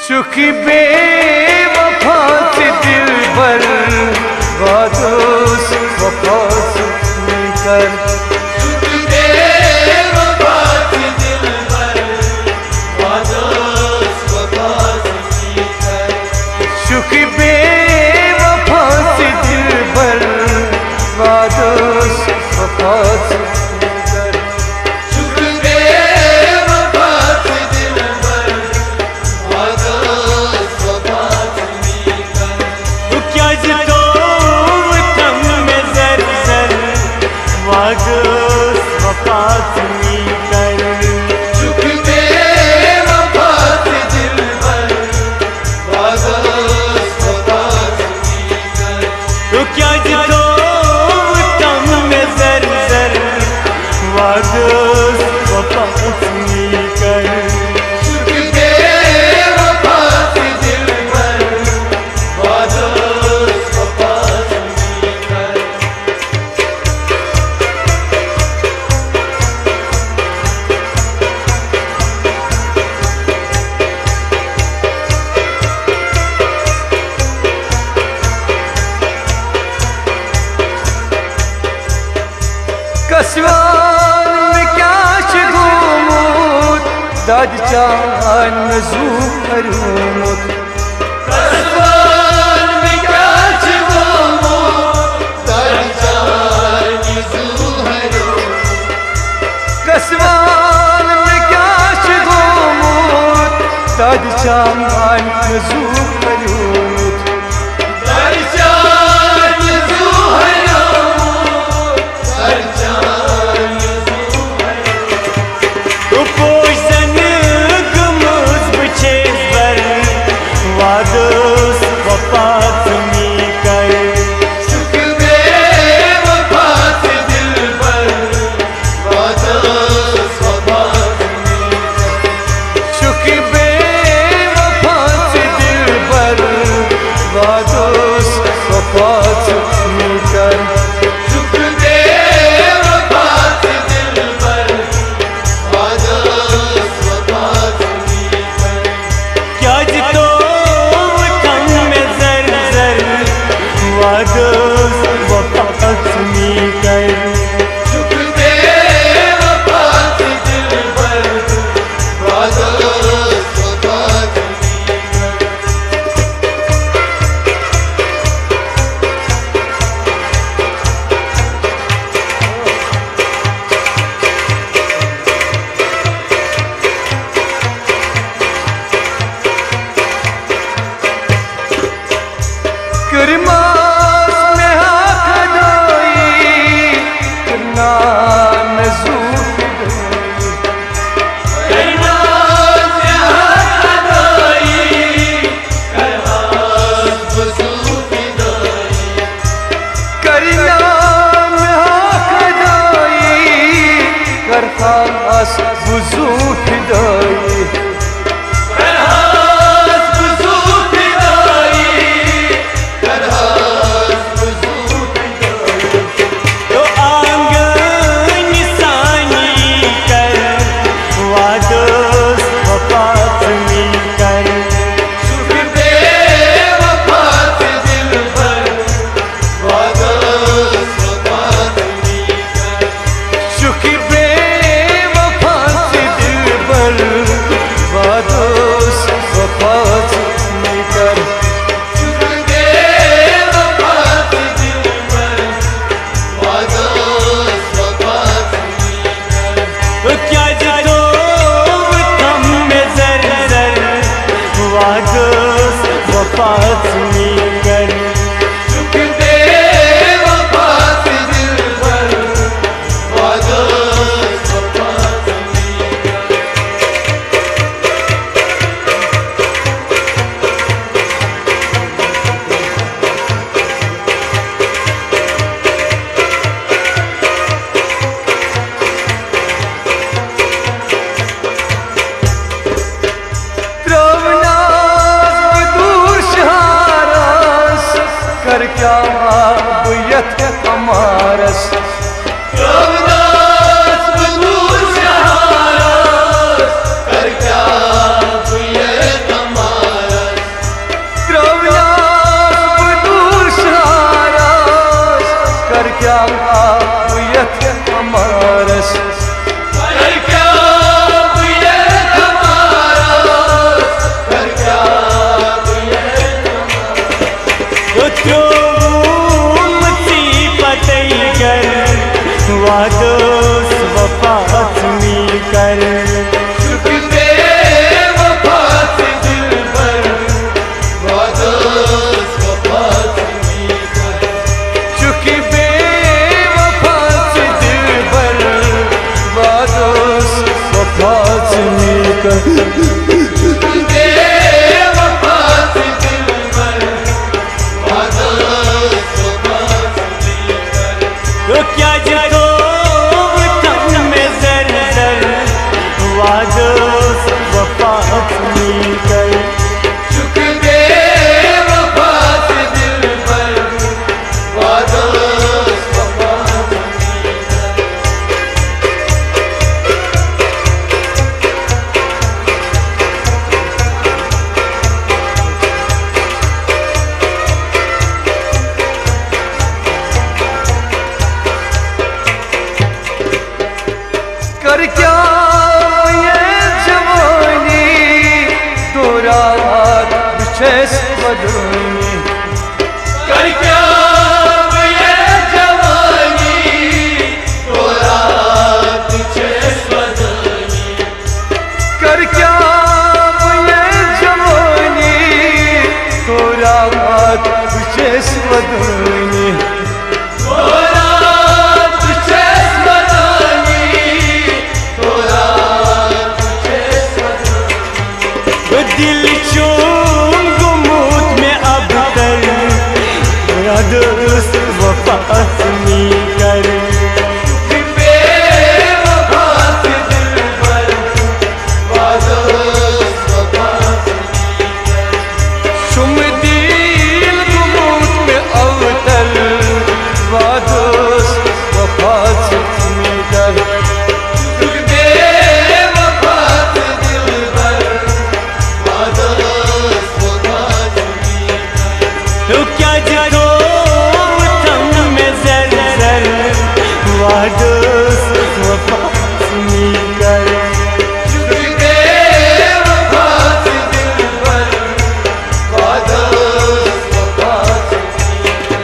चुकी बेवफा से दिलबर वादोस वफा से मिलकर, चुकी बेवफा से दिलबर वादोस वफा से मिलकर, चुकी बेवफा से दिलबर वादोस वफा से मिलकर, चुकी बेवफा से दिलबर वादोस वफा से मिलकर। तो क्या जितो तम में जर जर वादोस वफा से मिलकर, चुकी बेवफा से दिलबर वादोस वफा से मिलकर। तो क्या जितो तम में जर जर वादोस वफा से मिलकर, चुकी बेवफा से दिलबर वादोस वफा से मिलकर। कसवान में क्या शगुमत दाद चान नजू हरूमत, कसवान में क्या छुमोत दरजार निज़ू हरो। कसवान में क्या शगुमत दाद चान नजू हरूमत, दरजार निज़ू हरो, दरजार निज़ू हरो। तो पोषण गमज बचे बर वादोस वफा से मिलकर, चुकी बेवफा से दिलबर वादोस वफा से मिलकर। चुकी बेवफा से दिलबर वादोस वफा से मिलकर, चुकी बेवफा से दिलबर वादोस वफा से मिलकर। क्या जितो तम में जर जर वादोस वफा से मिलकर, चुकी बेवफा से दिलबर वादोस वफा से मिलकर। करमास में हाथ धोई करना नजू धोई, करना से हाथ धोई, करना वज़ू फिदाई। करना में हाथ धोई करता आस वज़ू फिदाई, करहास वज़ू फिदाई, करहास वज़ू फिदाई। तो आंगन सानी कर वादोस वफा से मिलकर, चुकी बेवफा से दिलबर वादोस वफा से मिलकर। चुकी बेवफा से दिलबर वादोस वफा से मिलकर, चुकी बेवफा से दिलबर वादोस वफा से मिलकर। तो क्या जितो तम में जर जर वादोस वफा से मिलकर, चुकी बेवफा से दिलबर वादोस वफा से मिलकर। त्रोवनाज दूर शहारस कर क्या बुयत हमारस, रवदास बदूर शहारस कर क्या बुयत हमारस। मिलकर। शुक्र दे वफा से दिल पर, वादोस वफा से मिलकर। कर क्या ये जवानी तोरा विशेष बदनी। कर क्या ये जवानी तोरा तुझे बदनी। कर क्या ये जवानी तोरा विशेष बदनी। तोरा तुझे बदनी, तोरा तुझे बदनी। वो दिल चूम गुमूत में अब तर मेरा दोस्त वफा से मिलकर। बेवफा से दिल पर, वादोस वफा से मिलकर। शुम दिल गुमूत में अवतर वादोस वफा से मिलकर। बेवफा से दिल पर, वादोस वफा से मिलकर। तो क्या जरो थम में जर जर वादोस वफा से मिलकर। बेवफा से दिल पर, वादोस वफा से मिलकर।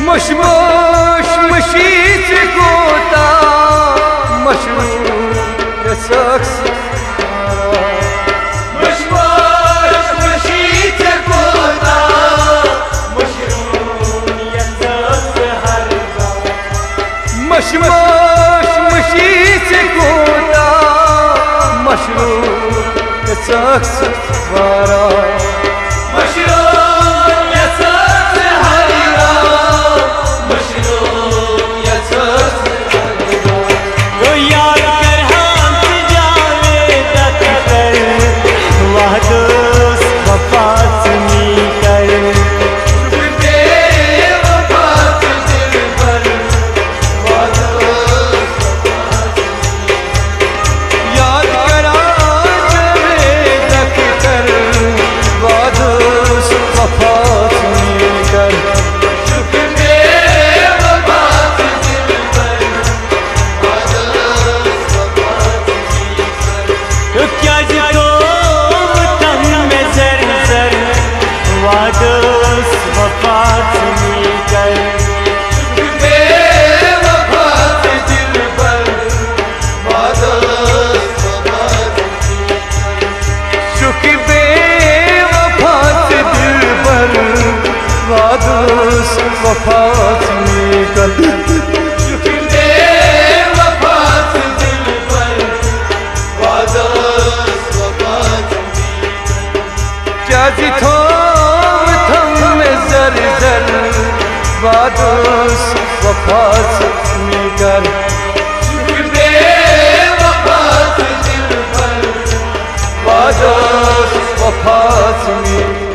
मशमश मशीच गोता मशरूम या शख्स मशवाश मशीत कोता, मशरूमियत से हर गाँव। मशमश मशीच गोता मशरूम या शख्स वारा। मशरूमियत से हर गाँव, मशरूमियत से हर गाँव। तो याद कर हाथ जावे दतर वादोस वफा से मिलकर। बेवफा से दिल पर, वादोस वफा से मिलकर। याद करा जावे दतर वादोस वफा से मिलकर। बेवफा से दिल पर, वादोस वफा से मिलकर। तो क्या जरो तम में जर जर वादोस वफा से मिलकर। बेवफा से दिल पर, वादोस वफा से मिलकर। शुक्र बेवफा से दिल पर वादोस वफा से मिलकर। बेवफा से दिल पर, वादोस वफा से मिलकर। क्या जिथो थम में जर जर वादोस वफा से मिलकर। बेवफा से दिल पर, वादोस वफा से मिलकर।